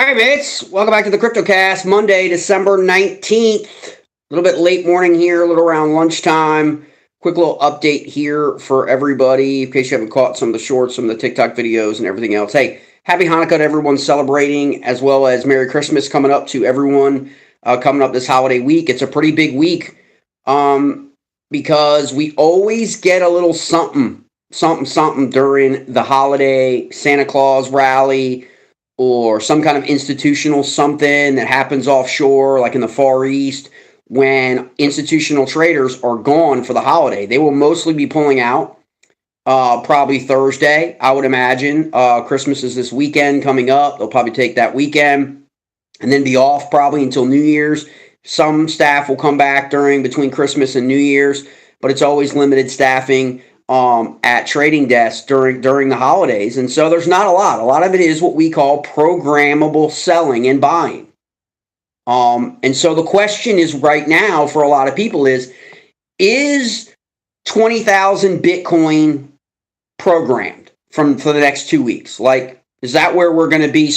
right, mates. Welcome back to the CryptoCast. Monday, December 19th. A little bit late morning here, a little around lunchtime. Quick little update here for everybody in case you haven't caught some of the shorts, some of the TikTok videos, and everything else. Hey, happy Hanukkah to everyone celebrating, as well as Merry Christmas coming up to everyone coming up this holiday week. It's a pretty big week because we always get a little something during the holiday Santa Claus rally, or some kind of institutional something that happens offshore, like in the Far East, when institutional traders are gone for the holiday. They will mostly be pulling out probably Thursday, I would imagine. Christmas is this weekend coming up. They'll probably take that weekend and then be off probably until New Year's. Some staff will come back between Christmas and New Year's, but it's always limited staffing at trading desks during the holidays. And so there's not a lot. A lot of it is what we call programmable selling and buying. And so the question is right now for a lot of people is 20,000 Bitcoin programmed for the next 2 weeks? Like, is that where we're going to be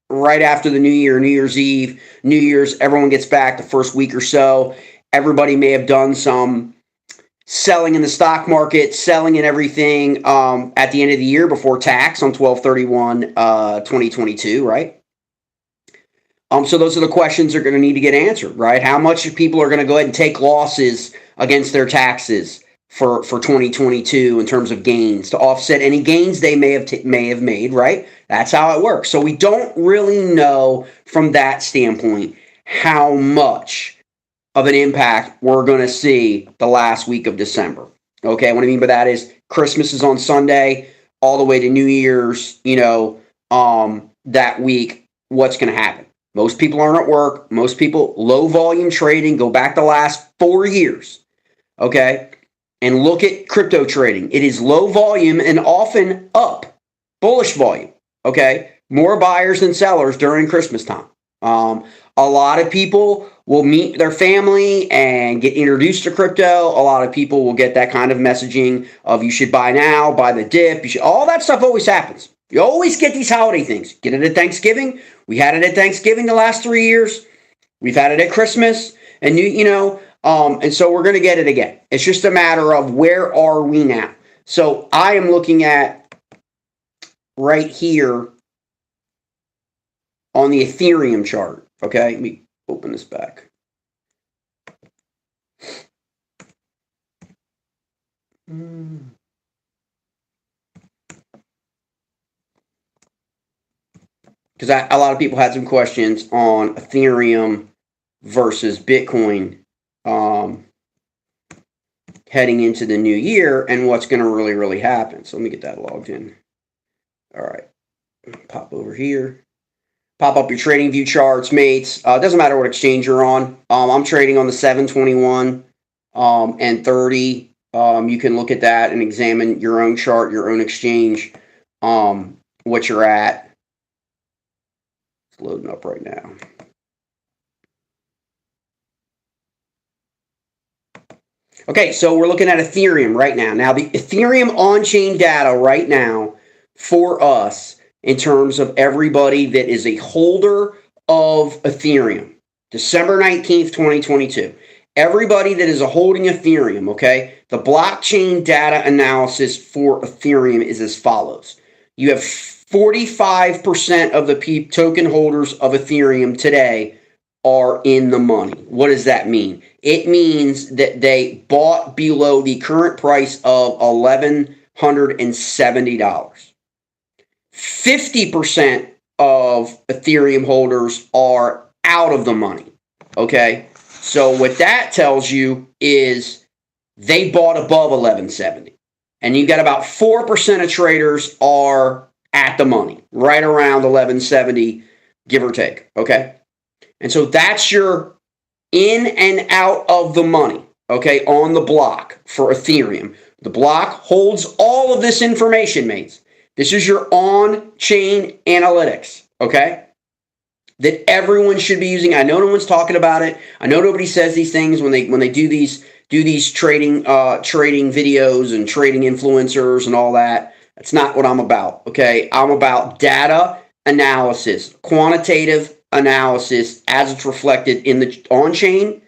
right after the New Year, New Year's Eve, New Year's, everyone gets back the first week or so. Everybody may have done some selling in the stock market, selling in everything at the end of the year before tax on 12/31/2022, right? So those are the questions that are going to need to get answered, right? How much people are going to go ahead and take losses against their taxes for 2022 in terms of gains to offset any gains they may have made, right? That's how it works. So we don't really know from that standpoint how much of an impact we're going to see the last week of December. Okay, what I mean by that is Christmas is on Sunday all the way to New Year's, that week. What's going to happen? Most people aren't at work. Most people, low volume trading, go back the last 4 years, okay, and look at crypto trading. It is low volume and often up, bullish volume, okay, more buyers than sellers during Christmas time. A lot of people will meet their family and get introduced to crypto. A lot of people will get that kind of messaging of you should buy now, buy the dip. All that stuff always happens. You always get these holiday things. Get it at Thanksgiving. We had it at Thanksgiving the last 3 years. We've had it at Christmas, and and so we're going to get it again. It's just a matter of where are we now. So I am looking at right here on the Ethereum chart. Okay, let me open this back. Because a lot of people had some questions on Ethereum versus Bitcoin heading into the new year and what's going to really happen. So let me get that logged in. All right, pop over here. Pop up your trading view charts, mates. It doesn't matter what exchange you're on. I'm trading on the 721 and 30. You can look at that and examine your own chart, your own exchange, what you're at. It's loading up right now. Okay, so we're looking at Ethereum right now. Now, the Ethereum on-chain data right now for us, in terms of everybody that is a holder of Ethereum, December 19th, 2022. Everybody that is a holding Ethereum, okay? The blockchain data analysis for Ethereum is as follows. You have 45% of the token holders of Ethereum today are in the money. What does that mean? It means that they bought below the current price of $1,170. 50% of Ethereum holders are out of the money, okay? So what that tells you is they bought above 1170. And you got about 4% of traders are at the money, right around 1170, give or take, okay? And so that's your in and out of the money, okay, on the block for Ethereum. The block holds all of this information, mates. This is your on-chain analytics, okay, that everyone should be using. I know no one's talking about it. I know nobody says these things when they do these trading videos and trading influencers and all that. That's not what I'm about, okay? I'm about data analysis, quantitative analysis as it's reflected in the on-chain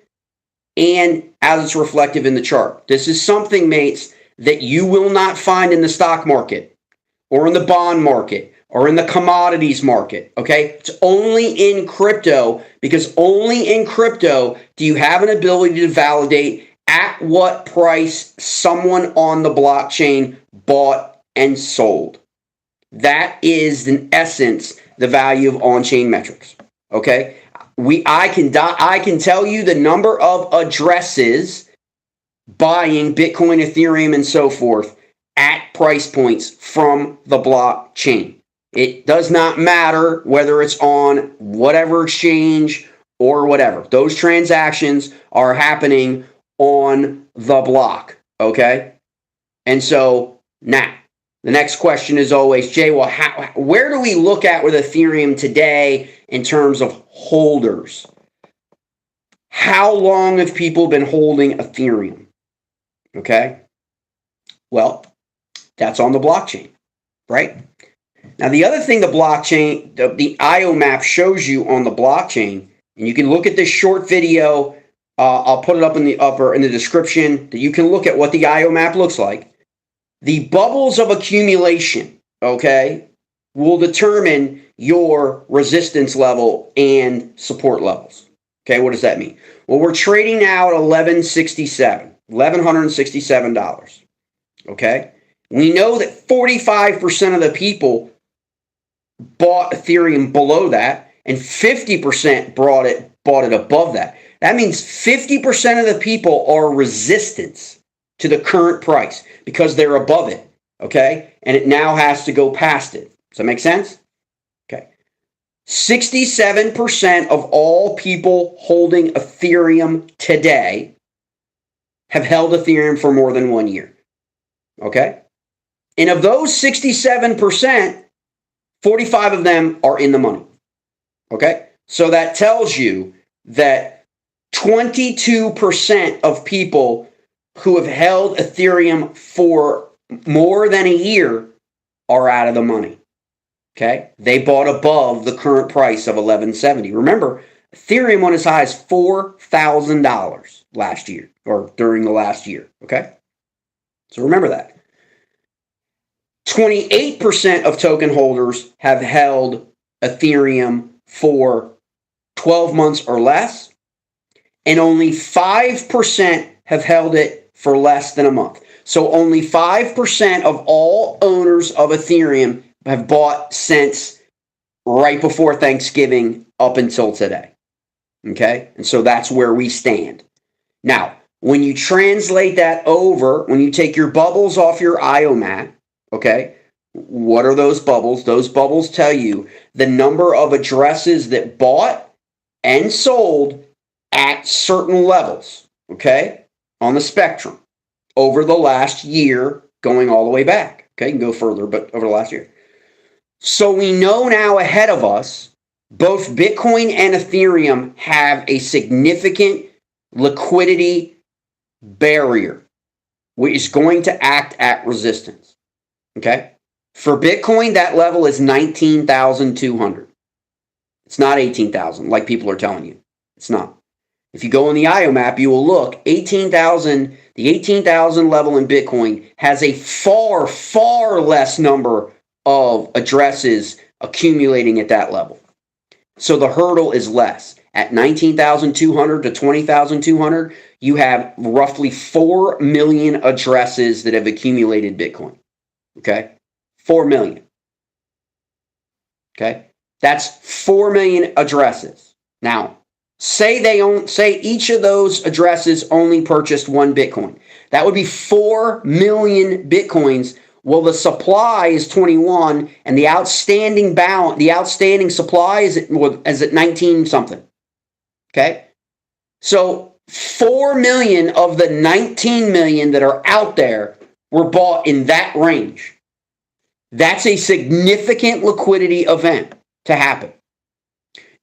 and as it's reflective in the chart. This is something, mates, that you will not find in the stock market or in the bond market or in the commodities market, okay? It's only in crypto, because only in crypto do you have an ability to validate at what price someone on the blockchain bought and sold. That is, in essence, the value of on-chain metrics, okay? I can tell you the number of addresses buying Bitcoin, Ethereum, and so forth at price points from the blockchain. It does not matter whether it's on whatever exchange or whatever. Those transactions are happening on the block, okay? And so now, the next question is always, Jay, well, where do we look at with Ethereum today in terms of holders? How long have people been holding Ethereum? Okay? Well, that's on the blockchain, right? Now, the other thing the blockchain, the IO map shows you on the blockchain, and you can look at this short video, I'll put it up in the description, that you can look at what the IO map looks like. The bubbles of accumulation, okay, will determine your resistance level and support levels. Okay, what does that mean? Well, we're trading now at $1,167. Okay, we know that 45% of the people bought Ethereum below that, and 50% bought it above that. That means 50% of the people are resistance to the current price because they're above it, okay? And it now has to go past it. Does that make sense? Okay. 67% of all people holding Ethereum today have held Ethereum for more than 1 year, okay? And of those 67%, 45 of them are in the money, okay? So that tells you that 22% of people who have held Ethereum for more than a year are out of the money, okay? They bought above the current price of $1170. Remember, Ethereum went as high as $4,000 last year, or during the last year, okay? So remember that. 28% of token holders have held Ethereum for 12 months or less, and only 5% have held it for less than a month. So only 5% of all owners of Ethereum have bought since right before Thanksgiving up until today. Okay? And so that's where we stand. Now, when you translate that over, when you take your bubbles off your IO map, okay, what are those bubbles? Those bubbles tell you the number of addresses that bought and sold at certain levels, okay, on the spectrum over the last year, going all the way back. Okay, you can go further, but over the last year. So we know now ahead of us, both Bitcoin and Ethereum have a significant liquidity barrier, which is going to act at resistance. Okay? For Bitcoin, that level is 19,200. It's not 18,000 like people are telling you. It's not. If you go on the IO map, you will look, 18,000, the 18,000 level in Bitcoin has a far, far less number of addresses accumulating at that level. So the hurdle is less. At 19,200 to 20,200, you have roughly 4 million addresses that have accumulated Bitcoin. Okay? 4 million. Okay? That's 4 million addresses. Now, say each of those addresses only purchased 1 Bitcoin. That would be 4 million Bitcoins. Well, the supply is 21, and the outstanding supply is at 19 something. Okay? So 4 million of the 19 million that are out there were bought in that range. That's a significant liquidity event to happen.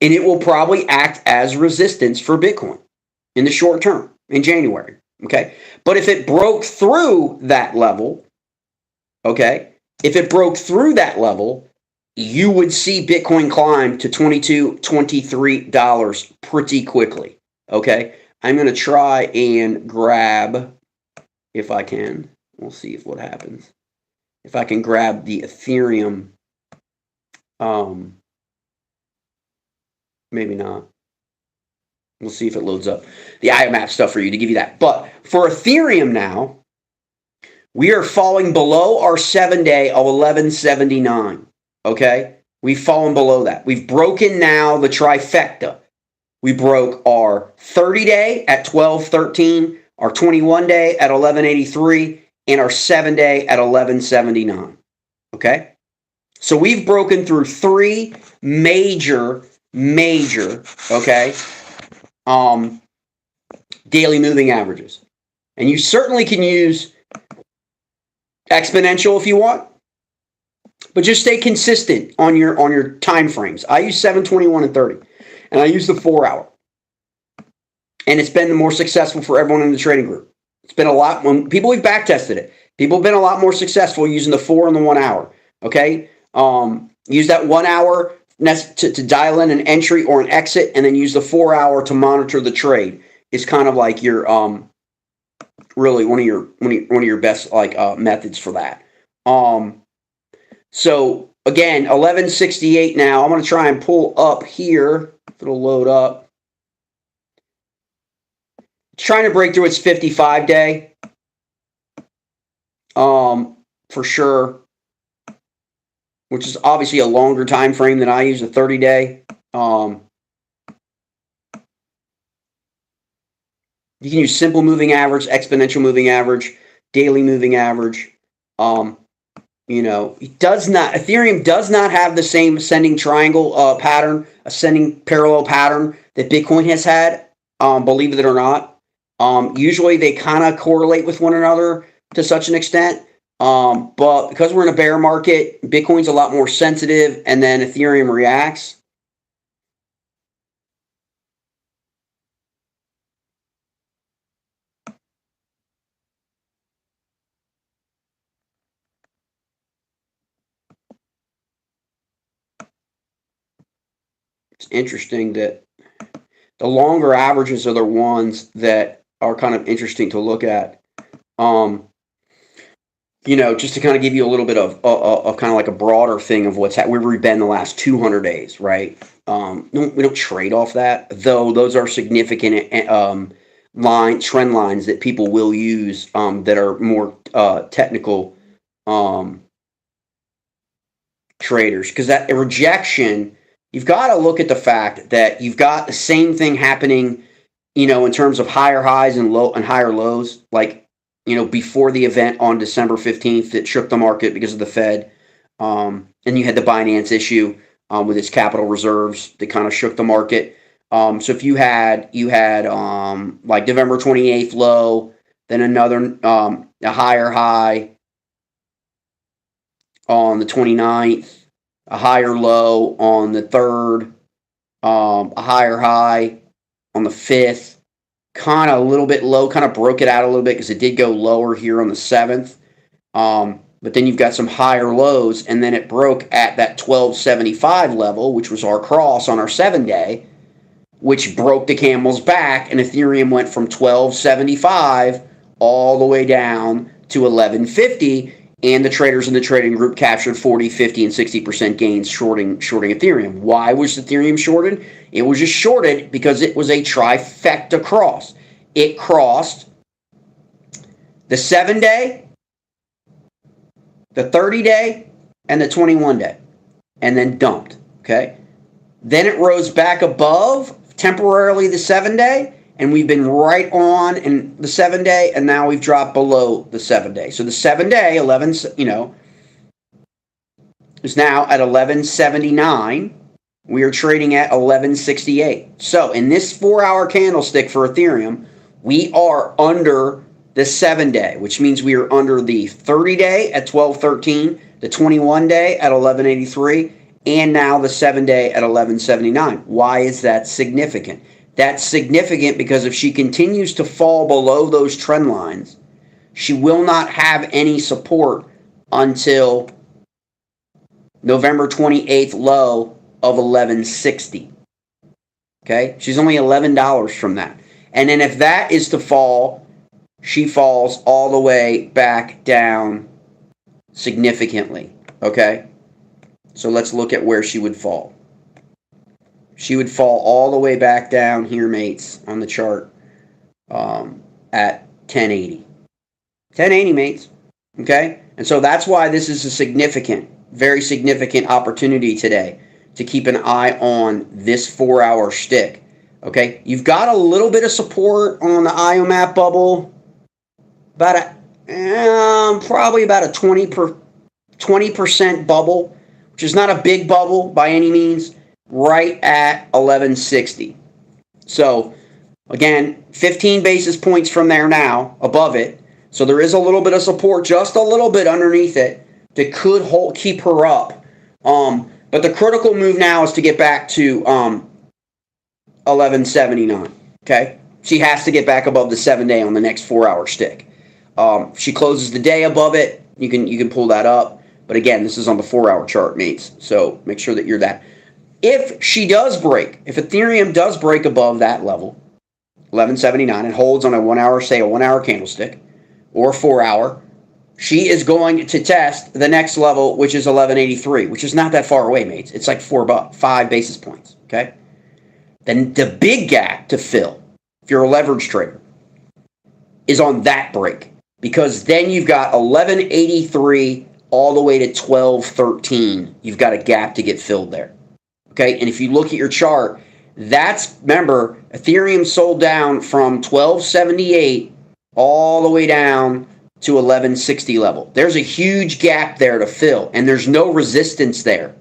And it will probably act as resistance for Bitcoin in the short term, in January. Okay? But if it broke through that level, okay, if it broke through that level, you would see Bitcoin climb to $22, $23 pretty quickly. Okay, I'm going to try and grab, if I can, we'll see if what happens. If I can grab the Ethereum, maybe not. We'll see if it loads up the IMAP stuff for you to give you that. But for Ethereum now, we are falling below our 7-day of 1179. Okay? We've fallen below that. We've broken now the trifecta. We broke our 30-day at 1213, our 21-day at 1183, and our 7-day at 1179. Okay? So we've broken through three major, okay, daily moving averages. And you certainly can use exponential if you want, but just stay consistent on your time frames. I use 7, 21, and 30, and I use the 4-hour. And it's been the more successful for everyone in the trading group. It's been a lot, when people have back tested it, people have been a lot more successful using the 4 and the 1 hour. Okay? Use that 1 hour to dial in an entry or an exit, and then use the 4 hour to monitor the trade. It's kind of like your really one of your best methods for that. So again, 1168 now. I'm going to try and pull up here. If it'll load up. It's trying to break through its 55-day. For sure. Which is obviously a longer time frame than I use, a 30-day. You can use simple moving average, exponential moving average, daily moving average. Ethereum does not have the same ascending triangle pattern, ascending parallel pattern that Bitcoin has had, believe it or not. Usually they kind of correlate with one another to such an extent. But because we're in a bear market, Bitcoin's a lot more sensitive, and then Ethereum reacts. It's interesting that the longer averages are the ones that are kind of interesting to look at. Just to kind of give you a little bit of kind of like a broader thing of where we've been the last 200 days, right? We don't trade off that, though those are significant trend lines that people will use that are more technical traders. Because that rejection, you've got to look at the fact that you've got the same thing happening, in terms of higher highs and higher lows, like, before the event on December 15th that shook the market because of the Fed. And you had the Binance issue with its capital reserves that kind of shook the market. So if you had like November 28th low, then another a higher high on the 29th, a higher low on the 3rd, a higher high on the 5th, kind of a little bit low, kind of broke it out a little bit because it did go lower here on the 7th. But then you've got some higher lows, and then it broke at that 1275 level, which was our cross on our 7-day, which broke the camel's back, and Ethereum went from 1275 all the way down to 1150, and the traders in the trading group captured 40, 50, and 60% gains shorting Ethereum. Why was Ethereum shorted? It was just shorted because it was a trifecta cross. It crossed the 7-day, the 30-day, and the 21-day, and then dumped, okay? Then it rose back above temporarily the 7-day, and we've been right on in the 7-day, and now we've dropped below the 7-day. So the 7-day, is now at 1179. We are trading at 1168. So in this 4-hour candlestick for Ethereum, we are under the 7-day, which means we are under the 30-day at 1213, the 21-day at 1183, and now the 7-day at 1179. Why is that significant? That's significant because if she continues to fall below those trend lines, she will not have any support until November 28th low of 1160. Okay, she's only $11 from that. And then if that is to fall, she falls all the way back down significantly. Okay, so let's look at where she would fall. She would fall all the way back down here, mates, on the chart at 1080. 1080, mates. Okay, and so that's why this is a significant, very significant opportunity today to keep an eye on this 4-hour stick. Okay, you've got a little bit of support on the IOMAP bubble, about probably about a 20% bubble, which is not a big bubble by any means, right at 1160. So again, 15 basis points from there now, above it. So there is a little bit of support, just a little bit underneath it, that could keep her up. But the critical move now is to get back to 1179. Okay, she has to get back above the 7-day on the next 4-hour stick. She closes the day above it. You can pull that up. But again, this is on the 4-hour chart, mates. So make sure that you're that. If she does break, if Ethereum does break above that level, 1179, and holds on a 1-hour, say a 1-hour candlestick, or 4-hour, she is going to test the next level, which is 1183, which is not that far away, mates. It's like 5 basis points. Okay. Then the big gap to fill, if you're a leverage trader, is on that break, because then you've got 1183 all the way to 1213. You've got a gap to get filled there. Okay, and if you look at your chart, remember, Ethereum sold down from 1278 all the way down to 1160 level. There's a huge gap there to fill, and there's no resistance there.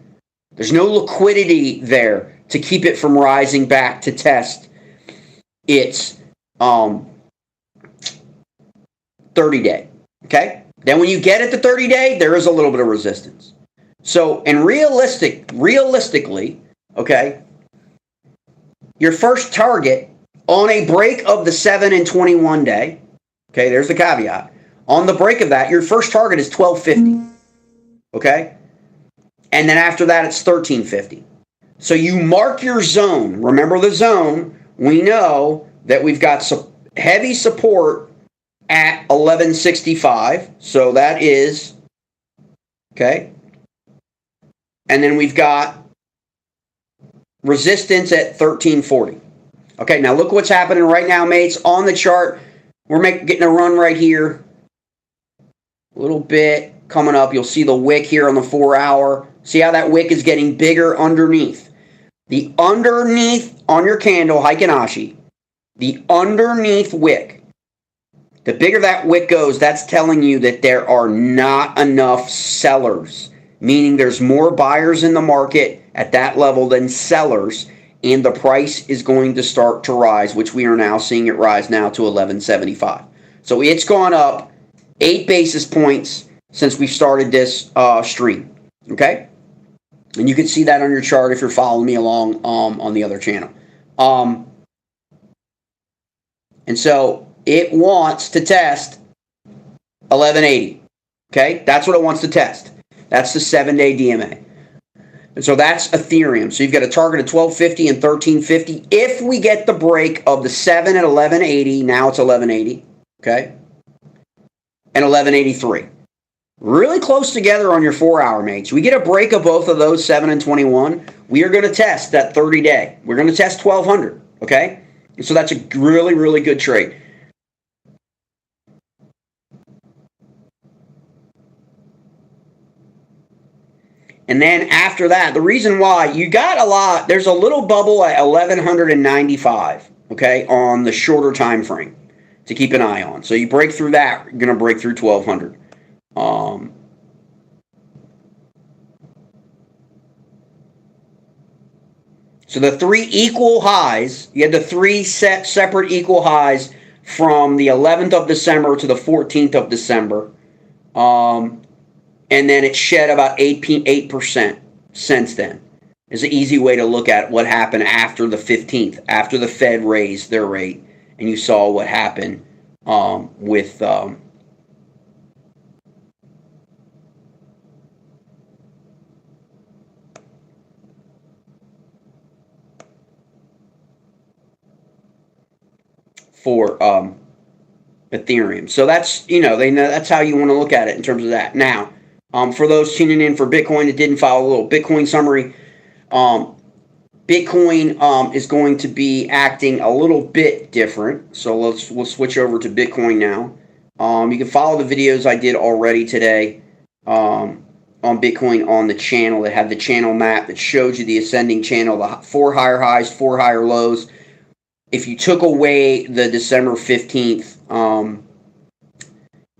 There's no liquidity there to keep it from rising back to test its 30-day. Okay? Then when you get at the 30-day, there is a little bit of resistance. So, and realistically, okay, your first target on a break of the 7 and 21 day, okay, there's the caveat. On the break of that, your first target is 1250, okay? And then after that, it's 1350. So you mark your zone. Remember the zone. We know that we've got heavy support at 1165. So that is, okay? And then we've got resistance at 1340. Okay, now look what's happening right now, mates. On the chart, we're getting a run right here. A little bit coming up. You'll see the wick here on the 4-hour. See how that wick is getting bigger underneath. The underneath on your candle, Heikinashi, the underneath wick, the bigger that wick goes, that's telling you that there are not enough sellers, meaning there's more buyers in the market at that level than sellers, and the price is going to start to rise, which we are now seeing it rise now to 1175. So it's gone up 8 basis points since we started this stream, okay? And you can see that on your chart if you're following me along on the other channel. And so it wants to test 1180, okay? That's what it wants to test. That's the 7-day DMA. And so that's Ethereum. So you've got a target of 1250 and 1350. If we get the break of the 7 at 1180, now it's 1180, okay? And 1183. Really close together on your 4-hour, mates. We get a break of both of those, 7 and 21. We are going to test that 30-day. We're going to test 1200, okay? And so that's a really, really good trade. And then after that, the reason why, you got a lot, there's a little bubble at 1195, okay, on the shorter time frame to keep an eye on. So you break through that, you're going to break through 1200. So the 3 equal highs, you had the 3 separate equal highs from the 11th of December to the 14th of December. And then it shed about 8% since then. Is an easy way to look at what happened after the 15th, after the Fed raised their rate, and you saw what happened with for Ethereum. So that's, you know, they know that's how you want to look at it in terms of that. Now, for those tuning in for Bitcoin that didn't follow a little Bitcoin summary, Bitcoin is going to be acting a little bit different. So we'll switch over to Bitcoin now. You can follow the videos I did already today on Bitcoin on the channel that have the channel map that shows you the ascending channel, the 4 higher highs, 4 higher lows. If you took away the December 15th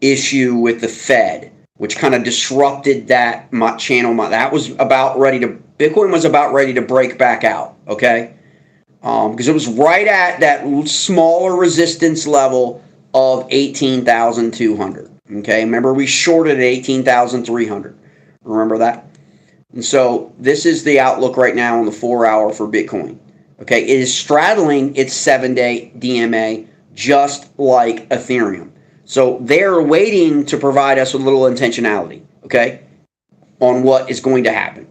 issue with the Fed, which kind of disrupted that channel, that was about ready to, Bitcoin was about ready to break back out, okay? Because it was right at that smaller resistance level of 18,200, okay? Remember, we shorted at 18,300. Remember that? And so this is the outlook right now on the 4-hour for Bitcoin. Okay, it is straddling its 7-day DMA just like Ethereum. So they're waiting to provide us with a little intentionality, okay, on what is going to happen.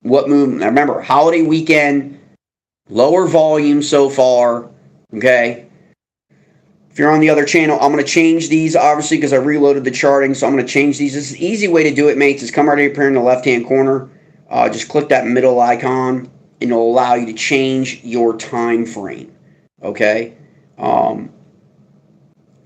What movement? Now remember, holiday weekend, lower volume so far, okay? If you're on the other channel, I'm going to change these, obviously, because I reloaded the charting, so I'm going to change these. This is the easy way to do it, mates, is come right up here in the left-hand corner. Just click that middle icon, and it'll allow you to change your time frame, okay?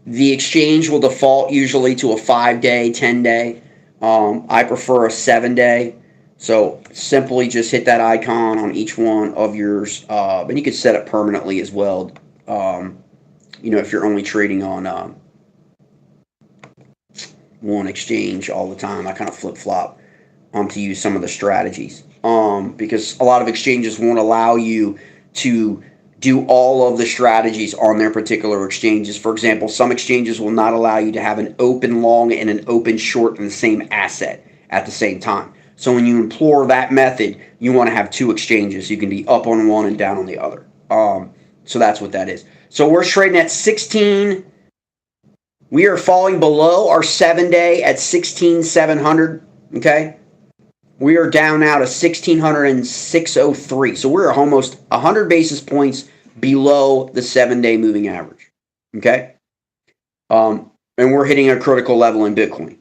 The exchange will default usually to a 5-day, 10-day. I prefer a 7-day. So simply just hit that icon on each one of yours. And you can set it permanently as well, you know, if you're only trading on one exchange all the time. I kind of flip-flop to use some of the strategies. Because a lot of exchanges won't allow you to do all of the strategies on their particular exchanges. For example, some exchanges will not allow you to have an open long and an open short in the same asset at the same time. So when you employ that method, you want to have 2 exchanges. You can be up on one and down on the other. So that's what that is. So we're trading at 16. We are falling below our 7-day at 16,700, okay? We are down now to 1,606.03. So we're almost 100 basis points below the 7-day moving average. Okay? And we're hitting a critical level in Bitcoin.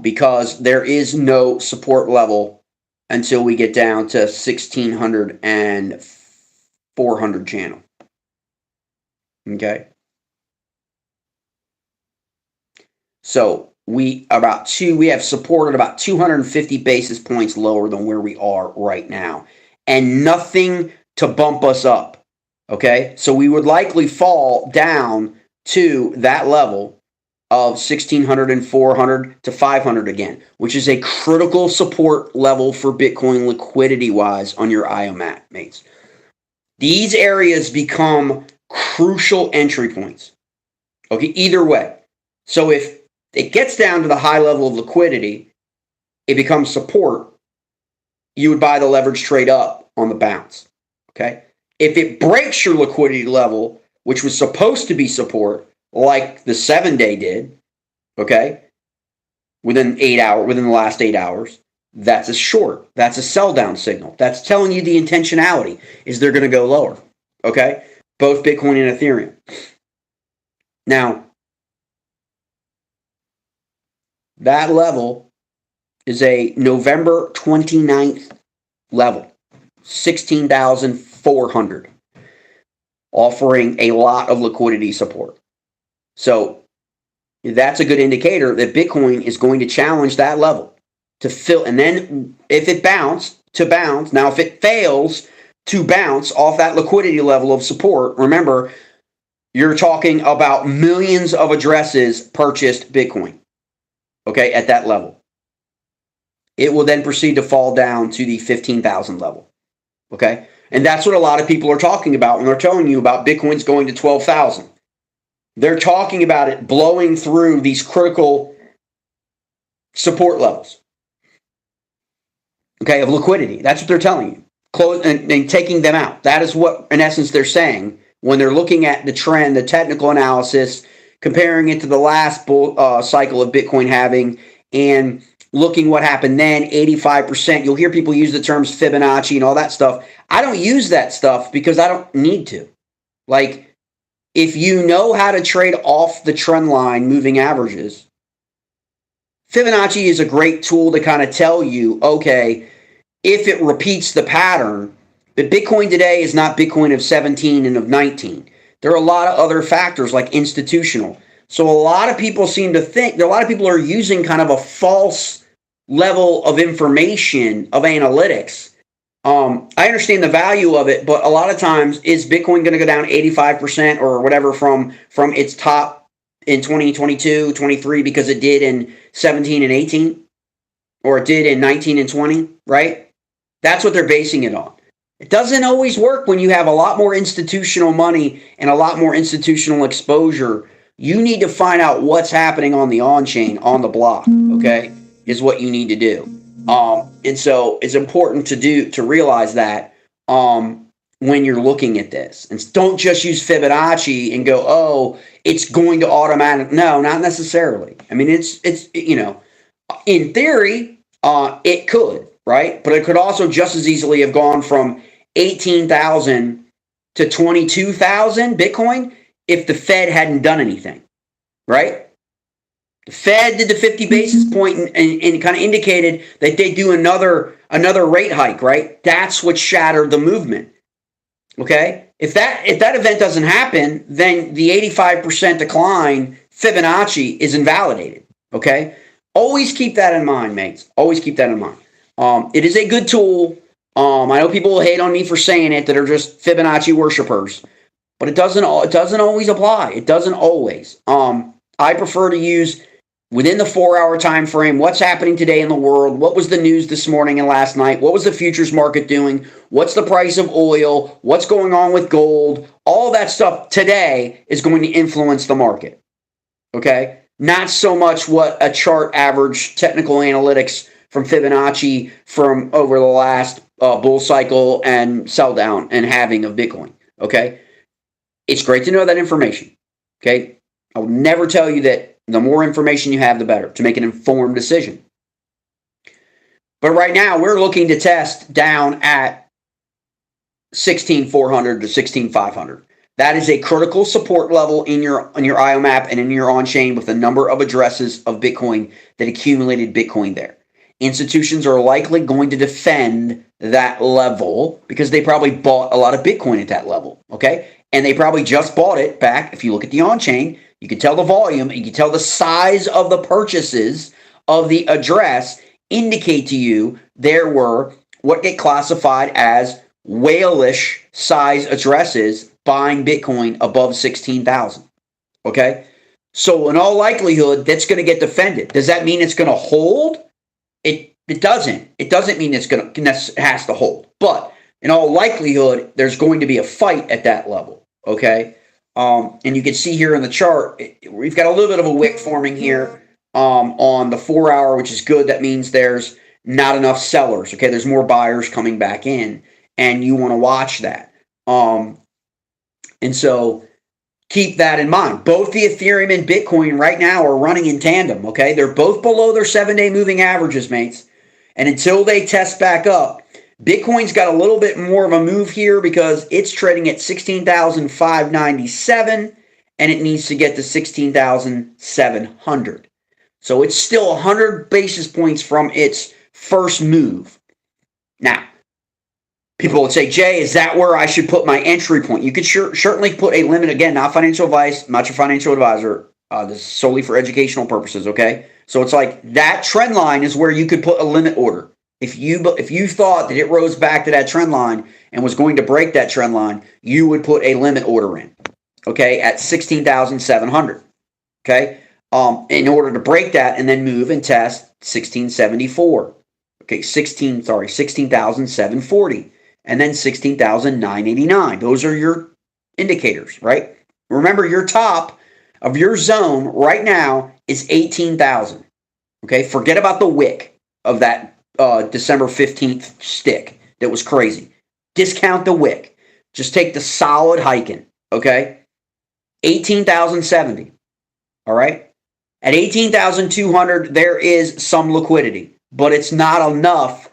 Because there is no support level until we get down to 1,600 and 400 channel. Okay? So we have supported about 250 basis points lower than where we are right now, and nothing to bump us up. Okay, so we would likely fall down to that level of 1,600 and 400 to 500 again, which is a critical support level for Bitcoin liquidity wise on your IOMAT, mates. These areas become crucial entry points. Okay, either way. So if it gets down to the high level of liquidity, it becomes support, you would buy the leverage trade up on the bounce, okay? If it breaks your liquidity level, which was supposed to be support, like the 7-day did, okay, within the last 8 hours, that's a short. That's a sell down signal. That's telling you the intentionality is they're going to go lower, okay? Both Bitcoin and Ethereum. Now, that level is a November 29th level, 16,400, offering a lot of liquidity support. So that's a good indicator that Bitcoin is going to challenge that level to fill. And then if it bounce, now if it fails to bounce off that liquidity level of support, remember, you're talking about millions of addresses purchased Bitcoin. Okay, at that level. It will then proceed to fall down to the 15,000 level. Okay? And that's what a lot of people are talking about when they're telling you about Bitcoin's going to 12,000. They're talking about it blowing through these critical support levels. Okay, of liquidity. That's what they're telling you. And taking them out. That is what, in essence, they're saying when they're looking at the trend, the technical analysis, comparing it to the last cycle of Bitcoin halving, and looking what happened then, 85%. You'll hear people use the terms Fibonacci and all that stuff. I don't use that stuff because I don't need to. Like, if you know how to trade off the trend line moving averages, Fibonacci is a great tool to kind of tell you, okay, if it repeats the pattern, but Bitcoin today is not Bitcoin of 17 and of 19. There are a lot of other factors like institutional. So a lot of people seem to think, a lot of people are using kind of a false level of information of analytics. I understand the value of it, but a lot of times, is Bitcoin going to go down 85% or whatever from its top in 2022, 23 because it did in 17 and 18, or it did in 19 and 20, right? That's what they're basing it on. It doesn't always work when you have a lot more institutional money and a lot more institutional exposure. You need to find out what's happening on the on-chain, on the block, okay, is what you need to do. And so it's important to realize that when you're looking at this. And don't just use Fibonacci and go, oh, it's going to automatic. No, not necessarily. I mean, it's in theory, it could, right? But it could also just as easily have gone from 18,000 to 22,000 Bitcoin if the Fed hadn't done anything, right? The Fed did the 50 basis point and kind of indicated that they do another rate hike, right? That's what shattered the movement. Okay? If that event doesn't happen, then the 85% decline Fibonacci is invalidated. Okay? Always keep that in mind, mates. Always keep that in mind. It is a good tool. I know people will hate on me for saying it that are just Fibonacci worshipers, but it doesn't always apply. It doesn't always. I prefer to use within the 4-hour time frame, what's happening today in the world, what was the news this morning and last night, what was the futures market doing, what's the price of oil, what's going on with gold, all that stuff today is going to influence the market, okay? Not so much what a chart average technical analytics from Fibonacci from over the last bull cycle and sell down and halving of Bitcoin, okay? It's great to know that information, okay? I would never tell you that the more information you have, the better to make an informed decision. But right now, we're looking to test down at 16,400 to 16,500. That is a critical support level in your IOMAP and in your on-chain with the number of addresses of Bitcoin that accumulated Bitcoin there. Institutions are likely going to defend that level because they probably bought a lot of Bitcoin at that level, okay? And they probably just bought it back. If you look at the on-chain, you can tell the volume, you can tell the size of the purchases of the address indicate to you there were what get classified as whale-ish size addresses buying Bitcoin above 16,000, okay? So in all likelihood, that's going to get defended. Does that mean it's going to hold? It doesn't. It doesn't mean it has to hold. But in all likelihood, there's going to be a fight at that level, okay? And you can see here in the chart, we've got a little bit of a wick forming here on the 4-hour, which is good. That means there's not enough sellers, okay? There's more buyers coming back in, and you want to watch that. And so keep that in mind. Both the Ethereum and Bitcoin right now are running in tandem, okay? They're both below their 7-day moving averages, mates. And until they test back up, Bitcoin's got a little bit more of a move here because it's trading at 16,597 and it needs to get to 16,700. So it's still 100 basis points from its first move. Now, people would say, Jay, is that where I should put my entry point? You could certainly put a limit. Again, not financial advice, not your financial advisor. This is solely for educational purposes, okay? So it's like that trend line is where you could put a limit order. If you thought that it rose back to that trend line and was going to break that trend line, you would put a limit order in, okay, at 16,700, okay, in order to break that and then move and test 1674, okay, 16,740, and then 16,989. Those are your indicators, right? Remember, your top of your zone right now is 18,000, okay? Forget about the wick of that December 15th stick that was crazy. Discount the wick. Just take the solid hiking, okay? 18,070, all right? At 18,200, there is some liquidity, but it's not enough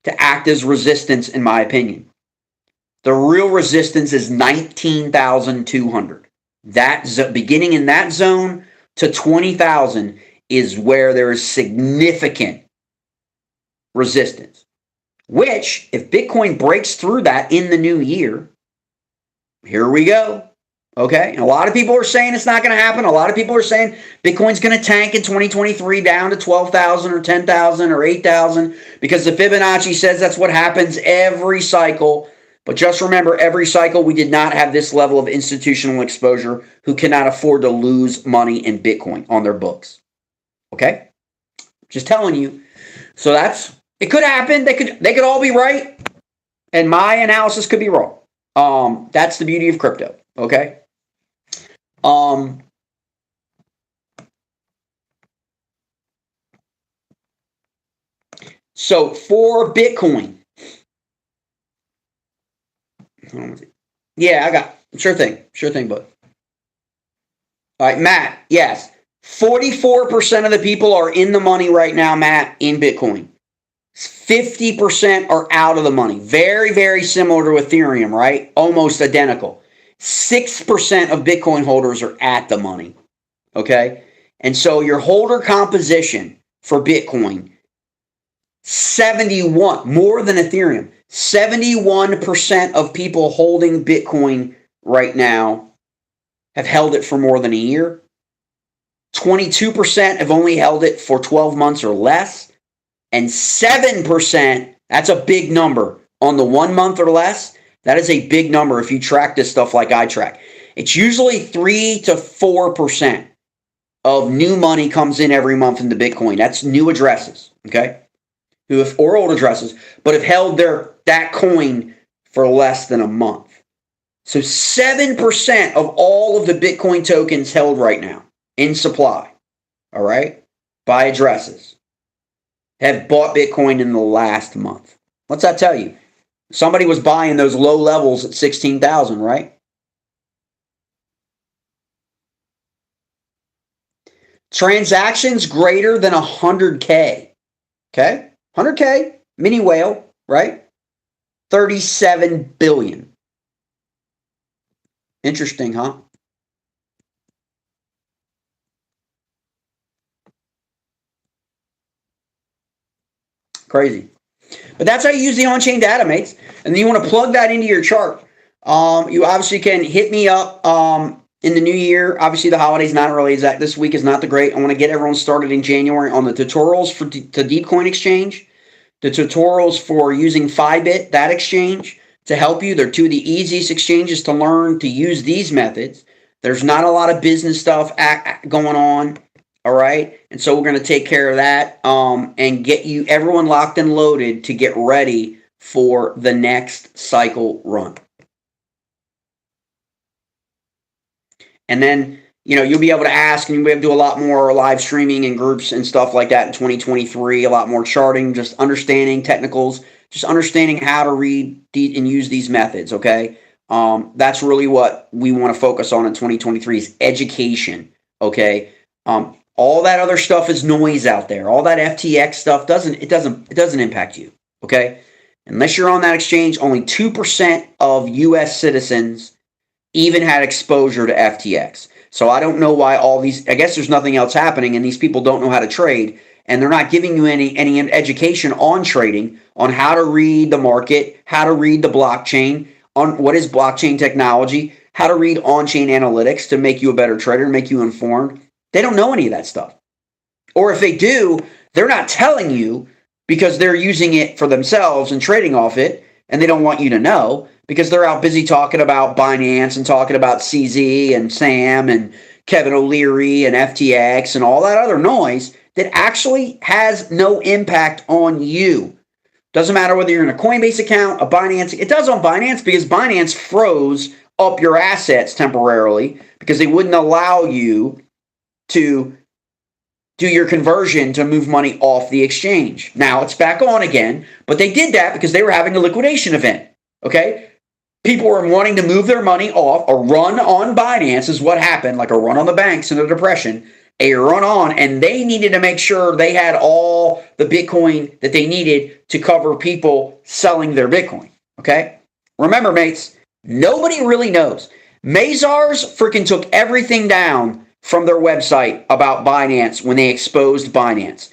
to act as resistance, in my opinion. The real resistance is 19,200, beginning in that zone to 20,000 is where there is significant resistance, which if Bitcoin breaks through that in the new year, here we go. Okay. And a lot of people are saying it's not going to happen. A lot of people are saying Bitcoin's going to tank in 2023 down to 12,000 or 10,000 or 8,000 because the Fibonacci says that's what happens every cycle. But just remember, every cycle we did not have this level of institutional exposure who cannot afford to lose money in Bitcoin on their books. Okay? Just telling you. So it could happen. They could all be right. And my analysis could be wrong. That's the beauty of crypto. Okay? So for Bitcoin, yeah, I got sure thing, bud. All right, Matt. Yes, 44% of the people are in the money right now, Matt, in Bitcoin. 50% are out of the money. Very, very similar to Ethereum, right? Almost identical. 6% of Bitcoin holders are at the money. Okay, and so your holder composition for Bitcoin. 71, more than Ethereum, 71% of people holding Bitcoin right now have held it for more than a year. 22% have only held it for 12 months or less. And 7%, that's a big number, on the 1 month or less. That is a big number if you track this stuff like I track. It's usually 3 to 4% of new money comes in every month into Bitcoin. That's new addresses, okay? Or old addresses, but have held that coin for less than a month. So 7% of all of the Bitcoin tokens held right now in supply, all right, by addresses, have bought Bitcoin in the last month. What's that tell you? Somebody was buying those low levels at 16,000, right? Transactions greater than 100K, okay? 100K, mini whale, right? 37 billion. Interesting, huh? Crazy. But that's how you use the on-chain data, mates. And then you want to plug that into your chart. You obviously can hit me up in the new year. Obviously, the holiday's not really exact. This week is not the great. I want to get everyone started in January on the tutorials to Deepcoin Exchange, the tutorials for using Fibit, that exchange, to help you. They're two of the easiest exchanges to learn to use these methods. There's not a lot of business stuff going on. All right. And so we're going to take care of that and get you everyone locked and loaded to get ready for the next cycle run. And then, you'll be able to ask and you'll be able to do a lot more live streaming and groups and stuff like that in 2023, a lot more charting, just understanding technicals, just understanding how to read and use these methods. Okay. That's really what we want to focus on in 2023 is education. Okay. All that other stuff is noise out there. All that FTX stuff doesn't impact you. Okay. Unless you're on that exchange, only 2% of US citizens even had exposure to FTX. So I don't know why I guess there's nothing else happening and these people don't know how to trade and they're not giving you any education on trading, on how to read the market, how to read the blockchain, on what is blockchain technology, how to read on-chain analytics to make you a better trader, make you informed. They don't know any of that stuff. Or if they do, they're not telling you because they're using it for themselves and trading off it, and they don't want you to know because they're out busy talking about Binance and talking about CZ and Sam and Kevin O'Leary and FTX and all that other noise that actually has no impact on you. Doesn't matter whether you're in a Coinbase account, a Binance. It does on Binance because Binance froze up your assets temporarily because they wouldn't allow you to do your conversion to move money off the exchange. Now it's back on again, but they did that because they were having a liquidation event. Okay? People were wanting to move their money off. A run on Binance is what happened, like a run on the banks in the Depression, a run on, and they needed to make sure they had all the Bitcoin that they needed to cover people selling their Bitcoin. Okay? Remember, mates, nobody really knows. Mazars freaking took everything down from their website about Binance when they exposed Binance.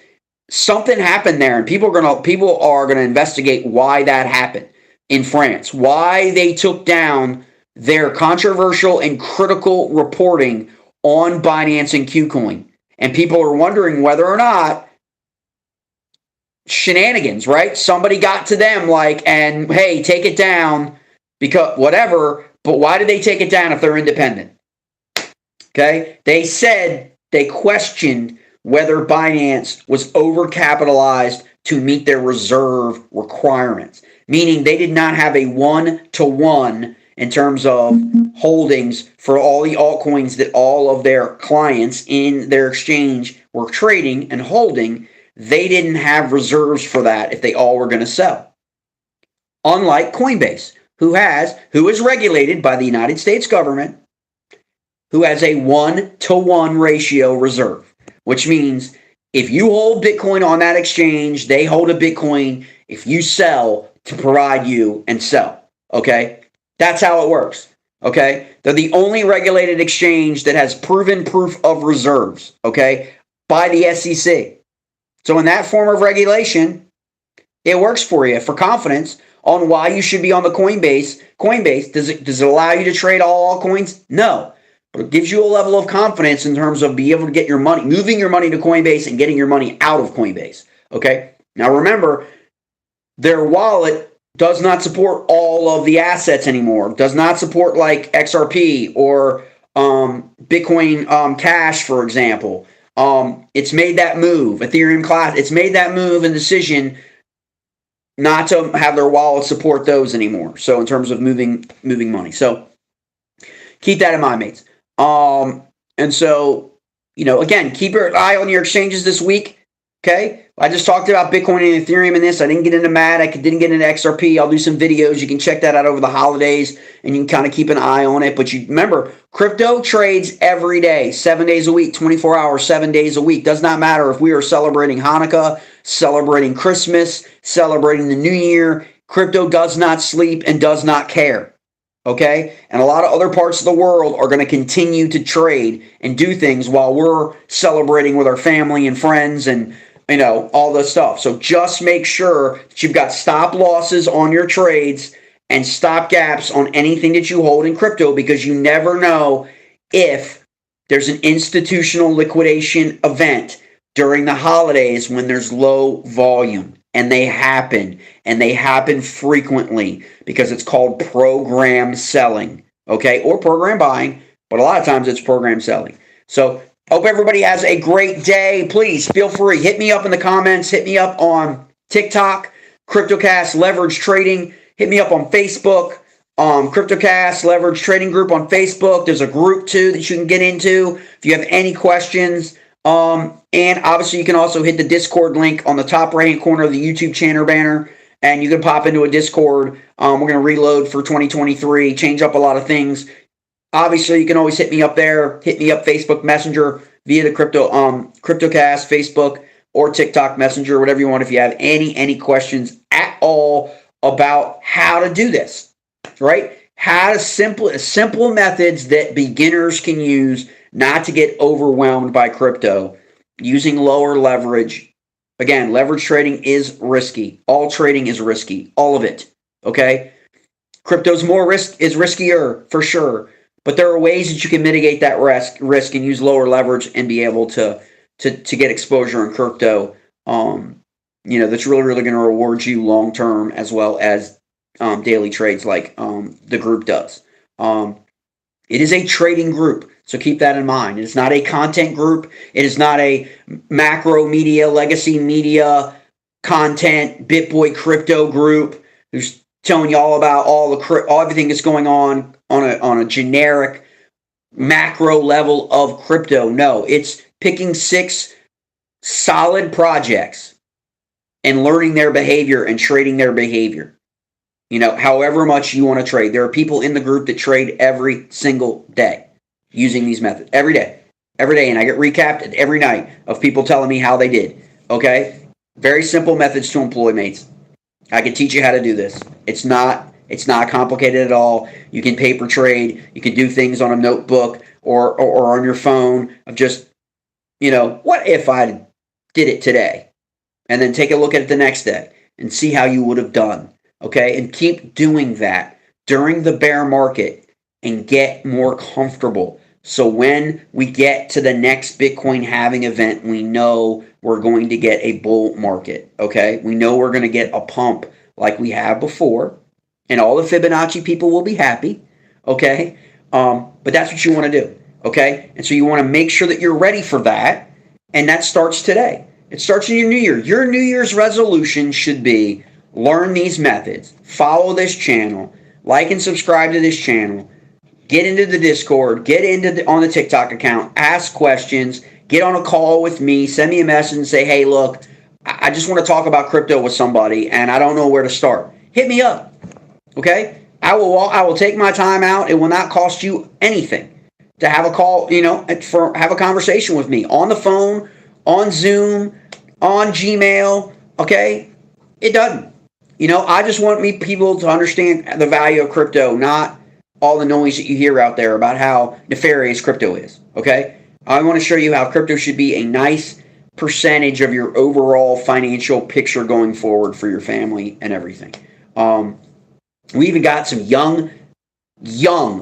Something happened there, and people are gonna investigate why that happened in France. Why they took down their controversial and critical reporting on Binance and KuCoin. And people are wondering whether or not shenanigans, right? Somebody got to them and hey, take it down because whatever, but why did they take it down if they're independent? Okay? They said they questioned whether Binance was overcapitalized to meet their reserve requirements, meaning they did not have a one-to-one in terms of holdings for all the altcoins that all of their clients in their exchange were trading and holding. They didn't have reserves for that if they all were going to sell. Unlike Coinbase, who is regulated by the United States government, who has a one-to-one ratio reserve, which means if you hold Bitcoin on that exchange, they hold a Bitcoin if you sell to provide you and sell. Okay? That's how it works. Okay? They're the only regulated exchange that has proven proof of reserves. Okay? By the SEC. So in that form of regulation, it works for you for confidence on why you should be on the Coinbase. Coinbase, does it allow you to trade all altcoins? No. But it gives you a level of confidence in terms of being able to get your money, moving your money to Coinbase and getting your money out of Coinbase. Okay? Now remember, their wallet does not support all of the assets anymore. Does not support like XRP or Bitcoin Cash, for example. It's made that move. Ethereum Class, it's made that move and decision not to have their wallet support those anymore. So in terms of moving money. So keep that in mind, mates. And so, again, keep your eye on your exchanges this week. Okay, I just talked about Bitcoin and Ethereum in this. I didn't get into Matic. I didn't get into XRP. I'll do some videos. You can check that out over the holidays, and you can kind of keep an eye on it. But you remember, crypto trades every day, 7 days a week, 24 hours, 7 days a week. Does not matter if we are celebrating Hanukkah, celebrating Christmas, celebrating the New Year. Crypto does not sleep and does not care. Okay? And a lot of other parts of the world are going to continue to trade and do things while we're celebrating with our family and friends and all this stuff. So just make sure that you've got stop losses on your trades and stop gaps on anything that you hold in crypto, because you never know if there's an institutional liquidation event during the holidays when there's low volume. And they happen frequently because it's called program selling, okay? Or program buying, but a lot of times it's program selling. So hope everybody has a great day. Please feel free. Hit me up in the comments. Hit me up on TikTok, CryptoCast Leverage Trading. Hit me up on Facebook, CryptoCast Leverage Trading Group on Facebook. There's a group too that you can get into if you have any questions. And obviously you can also hit the Discord link on the top right-hand corner of the YouTube channel banner, and you can pop into a Discord. We're going to reload for 2023, change up a lot of things. Obviously, you can always hit me up there. Hit me up Facebook Messenger via the CryptoCast Facebook or TikTok Messenger, whatever you want. If you have any questions at all about how to do this, right? How to simple methods that beginners can use not to get overwhelmed by crypto, using lower leverage. Again, leverage trading is risky. All trading is risky. All of it. Okay? Crypto's riskier for sure. But there are ways that you can mitigate that risk and use lower leverage and be able to get exposure in crypto. That's really going to reward you long term, as well as daily trades like the group does. It is a trading group, so keep that in mind. It is not a content group. It is not a macro media, legacy media, content, BitBoy crypto group who's telling you all about everything that's going on a generic macro level of crypto. No, it's picking 6 solid projects and learning their behavior and trading their behavior. However much you want to trade. There are people in the group that trade every single day using these methods. Every day. And I get recapped every night of people telling me how they did. Okay? Very simple methods to employ, mates. I can teach you how to do this. It's not It's not complicated at all. You can paper trade. You can do things on a notebook or on your phone of just, what if I did it today? And then take a look at it the next day and see how you would have done. Okay? And keep doing that during the bear market and get more comfortable. So when we get to the next Bitcoin halving event, we know we're going to get a bull market. Okay? We know we're going to get a pump like we have before. And all the Fibonacci people will be happy. Okay? But that's what you want to do. Okay? And so you want to make sure that you're ready for that. And that starts today. It starts in your new year. Your New Year's resolution should be learn these methods, follow this channel, like and subscribe to this channel, get into the Discord, get on the TikTok account, ask questions, get on a call with me, send me a message and say, hey, look, I just want to talk about crypto with somebody and I don't know where to start. Hit me up, okay? I will take my time out. It will not cost you anything to have a call, have a conversation with me on the phone, on Zoom, on Gmail, okay? It doesn't. I just want people to understand the value of crypto, not all the noise that you hear out there about how nefarious crypto is, okay? I want to show you how crypto should be a nice percentage of your overall financial picture going forward for your family and everything. We even got some young,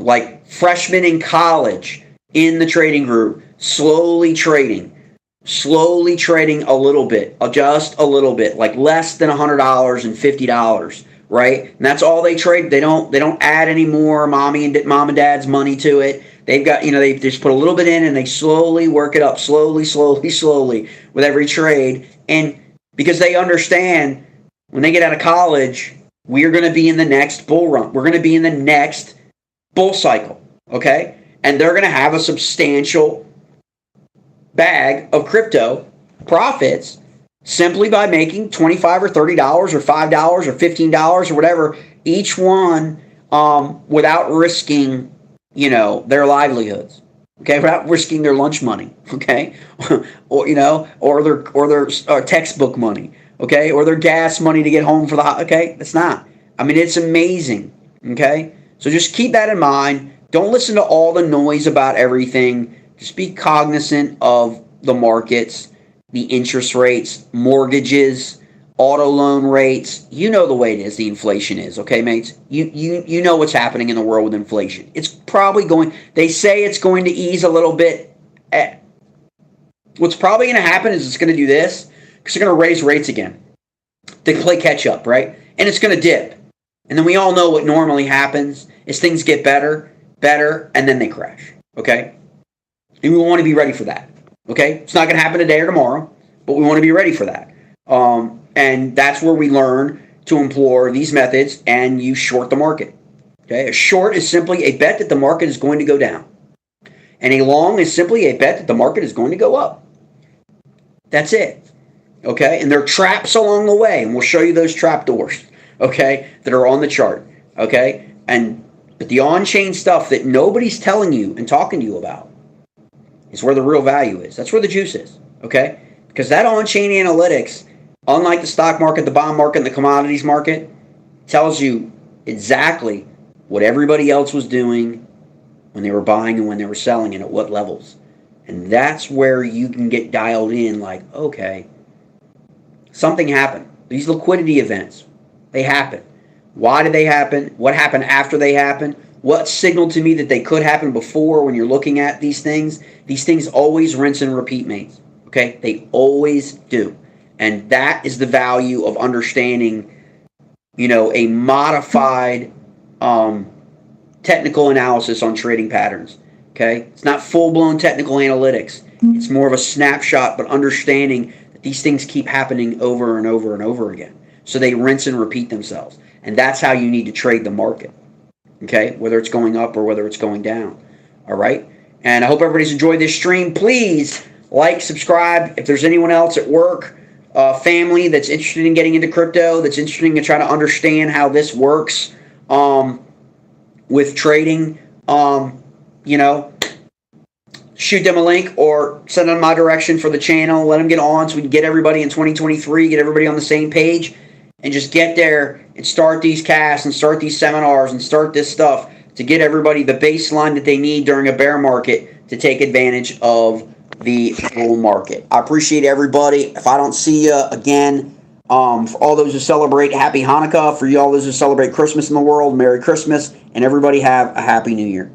like freshmen in college in the trading group, slowly trading a little bit, just a little bit, like less than $100 and $50, right? And that's all they trade. They don't add any more mom and dad's money to it. They've got, they just put a little bit in and they slowly work it up, slowly with every trade. And because they understand when they get out of college, we're going to be in the next bull run. We're going to be in the next bull cycle, okay? And they're going to have a substantial bag of crypto profits simply by making $25 or $30 or $5 or $15 or whatever each one, without risking, their livelihoods, okay, without risking their lunch money, okay, or their textbook money, okay, or their gas money to get home for okay. It's not. I mean, it's amazing, okay. So just keep that in mind. Don't listen to all the noise about everything. Just be cognizant of the markets, the interest rates, mortgages, auto loan rates. You know the way it is, the inflation is, okay, mates? You know what's happening in the world with inflation. It's probably they say it's going to ease a little bit. What's probably going to happen is it's going to do this, because they're going to raise rates again to play catch up, right? And it's going to dip. And then we all know what normally happens is things get better, and then they crash, okay? And we want to be ready for that, okay? It's not going to happen today or tomorrow, but we want to be ready for that. And that's where we learn to employ these methods, and you short the market, okay? A short is simply a bet that the market is going to go down. And a long is simply a bet that the market is going to go up. That's it, okay? And there are traps along the way, and we'll show you those trap doors, okay, that are on the chart, okay? But the on-chain stuff that nobody's telling you and talking to you about is where the real value is. That's where the juice is, okay? Because that on-chain analytics, unlike the stock market, the bond market, and the commodities market, tells you exactly what everybody else was doing when they were buying and when they were selling and at what levels. And that's where you can get dialed in like, okay, something happened. These liquidity events, they happen. Why did they happen? What happened after they happened? What signaled to me that they could happen before when you're looking at these things? These things always rinse and repeat, mates. Okay? They always do. And that is the value of understanding, a modified technical analysis on trading patterns. Okay? It's not full-blown technical analytics. It's more of a snapshot, but understanding that these things keep happening over and over and over again. So they rinse and repeat themselves. And that's how you need to trade the market, okay? Whether it's going up or whether it's going down, all right? And I hope everybody's enjoyed this stream. Please like, subscribe. If there's anyone else at work, family that's interested in getting into crypto, that's interested in trying to understand how this works with trading, shoot them a link or send them my direction for the channel. Let them get on so we can get everybody in 2023, get everybody on the same page. and just get there and start these casts and start these seminars and start this stuff to get everybody the baseline that they need during a bear market to take advantage of the bull market. I appreciate everybody. If I don't see you again, for all those who celebrate, happy Hanukkah. For you all those who celebrate Christmas in the world, Merry Christmas. And everybody have a Happy New Year.